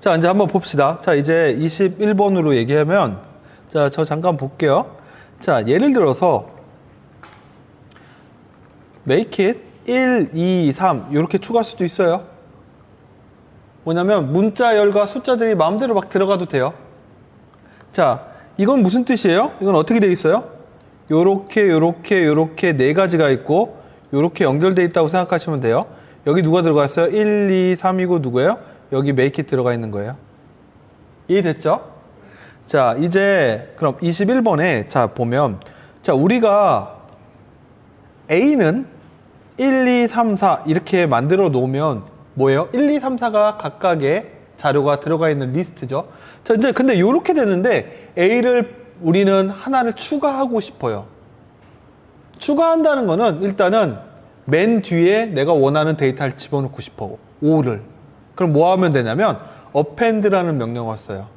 자, 이제 한번 봅시다. 자, 이제 21번으로 얘기하면, 자, 저 잠깐 볼게요. 자, 예를 들어서, make it 1, 2, 3, 이렇게 추가할 수도 있어요. 뭐냐면, 문자열과 숫자들이 마음대로 막 들어가도 돼요. 자, 이건 무슨 뜻이에요? 이건 어떻게 돼 있어요? 요렇게 네 가지가 있고, 요렇게 연결돼 있다고 생각하시면 돼요. 여기 누가 들어가 있어요? 1, 2, 3이고 누구예요? 여기 make it 들어가 있는 거예요. 이해됐죠? 자, 이제 그럼 21번에 자 보면 자, 우리가 A는 1, 2, 3, 4 이렇게 만들어 놓으면 뭐예요? 1, 2, 3, 4가 각각의 자료가 들어가 있는 리스트죠. 자, 이제 근데 이렇게 되는데 A를 우리는 하나를 추가하고 싶어요. 추가한다는 거는 일단은 맨 뒤에 내가 원하는 데이터를 집어넣고 싶어. 5를. 그럼 뭐 하면 되냐면 append라는 명령을 써요.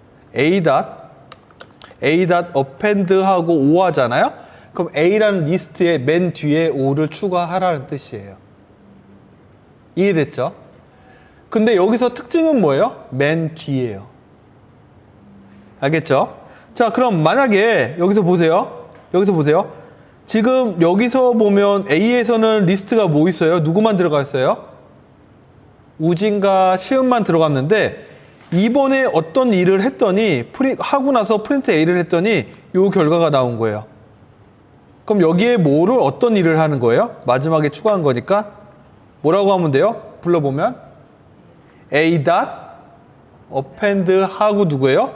append하고 5 하잖아요. 그럼 A라는 리스트에 맨 뒤에 5를 추가하라는 뜻이에요. 이해됐죠? 근데 여기서 특징은 뭐예요? 맨 뒤에요. 알겠죠? 자, 그럼 만약에 여기서 보세요. 지금 여기서 보면 A에서는 리스트가 뭐 있어요? 누구만 들어가 있어요? 우진과 시은만 들어갔는데 이번에 어떤 일을 했더니 하고 나서 프린트 A를 했더니 이 결과가 나온 거예요. 그럼 여기에 뭐를 어떤 일을 하는 거예요? 마지막에 추가한 거니까 뭐라고 하면 돼요? 불러보면 A. append 하고 누구예요?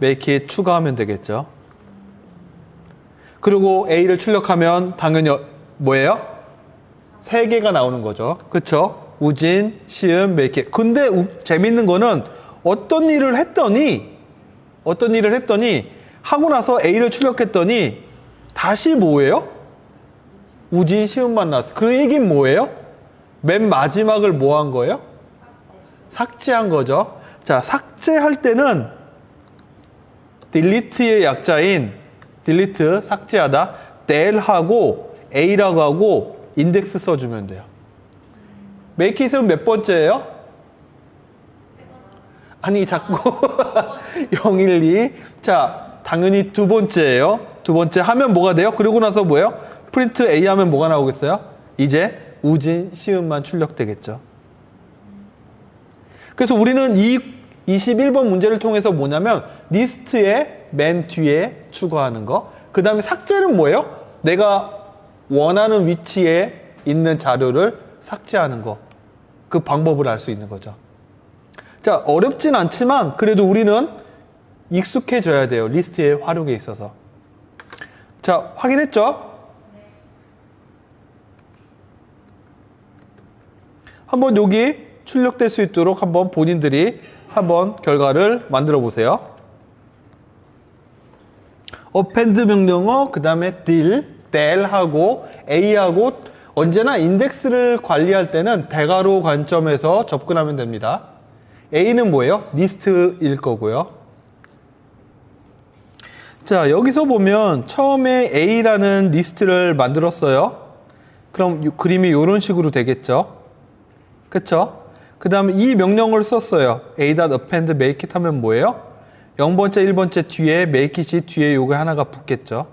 make it 추가하면 되겠죠. 그리고 A를 출력하면 당연히 뭐예요? 3개가 나오는 거죠. 그쵸? 우진, 시은, make it. 근데 재밌는 거는 어떤 일을 했더니 하고 나서 A를 출력했더니 다시 뭐예요? 우진, 시은만 나왔어요. 그 얘기는 뭐예요? 맨 마지막을 뭐 한 거예요? 삭제한 거죠. 자, 삭제할 때는 delete의 약자인 delete, 삭제하다, del하고 A라고 하고 인덱스 써주면 돼요. make it은 몇 번째예요? 아니, 자꾸 0, 1, 2. 자, 당연히 두 번째예요. 두 번째 하면 뭐가 돼요? 그리고 나서 뭐예요? print A 하면 뭐가 나오겠어요? 이제 우진, 시은만 출력되겠죠. 그래서 우리는 이 21번 문제를 통해서 뭐냐면 리스트의 맨 뒤에 추가하는 거. 그 다음에 삭제는 뭐예요? 내가 원하는 위치에 있는 자료를 삭제하는 거. 그 방법을 알 수 있는 거죠. 자, 어렵진 않지만 그래도 우리는 익숙해져야 돼요. 리스트의 활용에 있어서. 자, 확인했죠? 한번 여기 출력될 수 있도록 한번 본인들이 한번 결과를 만들어 보세요. append 명령어, 그 다음에 del하고 A하고 언제나 인덱스를 관리할 때는 대괄호 관점에서 접근하면 됩니다. A는 뭐예요? 리스트일 거고요. 자, 여기서 보면 처음에 A라는 리스트를 만들었어요. 그럼 그림이 이런 식으로 되겠죠? 그쵸? 그 다음에 이 명령을 썼어요. A.append make it 하면 뭐예요? 0번째, 1번째 뒤에 make it이 뒤에 요게 하나가 붙겠죠.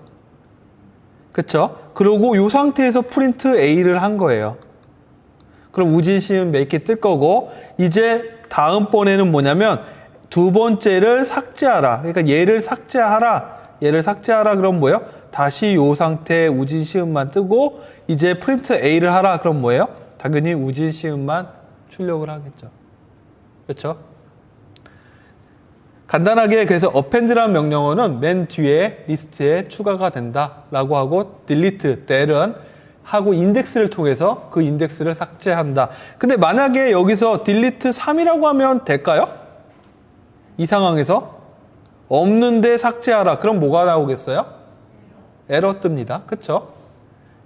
그쵸? 그리고 이 상태에서 프린트 A를 한 거예요. 그럼 우진, 시은, make it 뜰 거고 이제 다음번에는 뭐냐면 두 번째를 삭제하라. 그러니까 얘를 삭제하라. 그럼 뭐예요? 다시 이 상태에 우진, 시은만 뜨고 이제 프린트 A를 하라. 그럼 뭐예요? 당연히 우진, 시은만 출력을 하겠죠. 그렇죠? 간단하게 그래서 append라는 명령어는 맨 뒤에 리스트에 추가가 된다라고 하고 delete, del은 하고 인덱스를 통해서 그 인덱스를 삭제한다. 근데 만약에 여기서 delete 3이라고 하면 될까요? 이 상황에서 없는데 삭제하라. 그럼 뭐가 나오겠어요? 에러 뜹니다. 그쵸?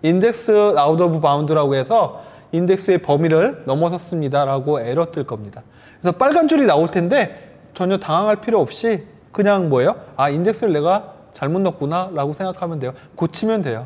index out of bound라고 해서 인덱스의 범위를 넘어섰습니다 라고 에러 뜰 겁니다. 그래서 빨간 줄이 나올 텐데 전혀 당황할 필요 없이 그냥 뭐예요? 아, 인덱스를 내가 잘못 넣었구나 라고 생각하면 돼요. 고치면 돼요.